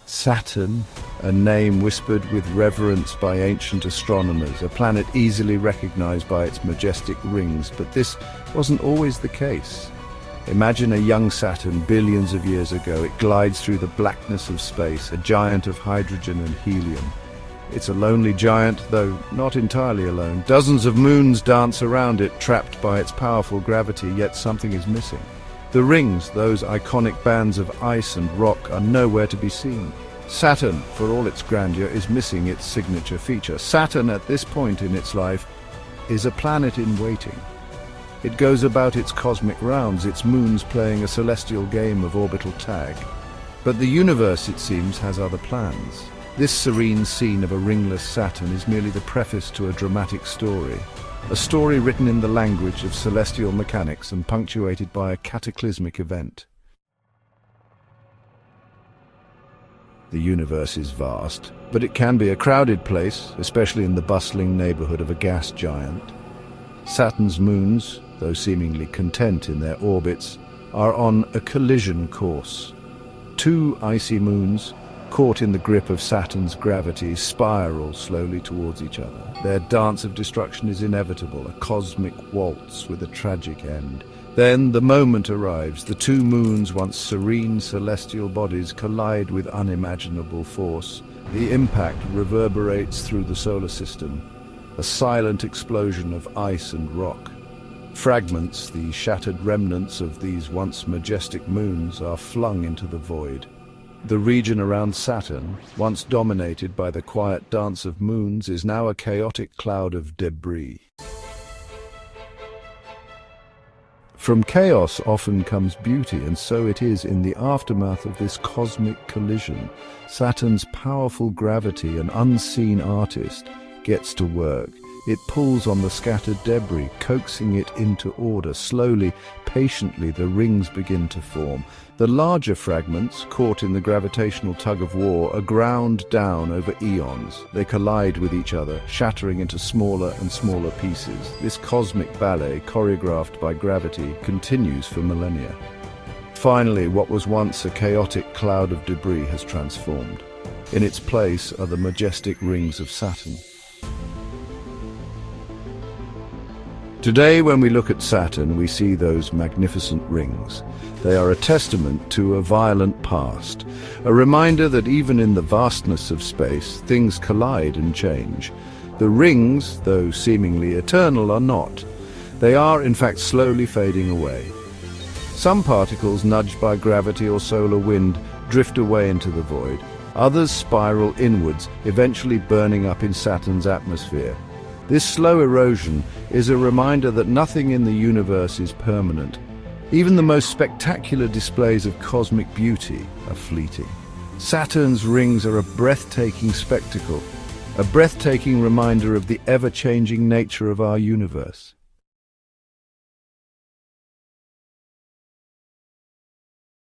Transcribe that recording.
Saturn, a name whispered with reverence by ancient astronomers, a planet easily recognized by its majestic rings, but this wasn't always the case. Imagine a young Saturn billions of years ago. It glides through the blackness of space, a giant of hydrogen and helium. It's a lonely giant, though not entirely alone. Dozens of moons dance around it, trapped by its powerful gravity, yet something is missing. The rings, those iconic bands of ice and rock, are nowhere to be seen. Saturn, for all its grandeur, is missing its signature feature. Saturn, at this point in its life, is a planet in waiting. It goes about its cosmic rounds, its moons playing a celestial game of orbital tag. But the universe, it seems, has other plans. This serene scene of a ringless Saturn is merely the preface to a dramatic story. A story written in the language of celestial mechanics and punctuated by a cataclysmic event. The universe is vast, but it can be a crowded place, especially in the bustling neighborhood of a gas giant. Saturn's moons, though seemingly content in their orbits, are on a collision course. Two icy moons, caught in the grip of Saturn's gravity, spiral slowly towards each other. Their dance of destruction is inevitable, a cosmic waltz with a tragic end. Then the moment arrives. The two moons, once serene celestial bodies, collide with unimaginable force. The impact reverberates through the solar system, a silent explosion of ice and rock. Fragments, the shattered remnants of these once majestic moons, are flung into the void. The region around Saturn, once dominated by the quiet dance of moons, is now a chaotic cloud of debris. From chaos often comes beauty, and so it is in the aftermath of this cosmic collision. Saturn's powerful gravity, an unseen artist, gets to work. It pulls on the scattered debris, coaxing it into order. Slowly, patiently, the rings begin to form. The larger fragments, caught in the gravitational tug-of-war, are ground down over eons. They collide with each other, shattering into smaller and smaller pieces. This cosmic ballet, choreographed by gravity, continues for millennia. Finally, what was once a chaotic cloud of debris has transformed. In its place are the majestic rings of Saturn. Today, when we look at Saturn, we see those magnificent rings. They are a testament to a violent past, a reminder that even in the vastness of space, things collide and change. The rings, though seemingly eternal, are not. They are, in fact, slowly fading away. Some particles, nudged by gravity or solar wind, drift away into the void. Others spiral inwards, eventually burning up in Saturn's atmosphere. This slow erosion is a reminder that nothing in the universe is permanent. Even the most spectacular displays of cosmic beauty are fleeting. Saturn's rings are a breathtaking spectacle, a breathtaking reminder of the ever-changing nature of our universe.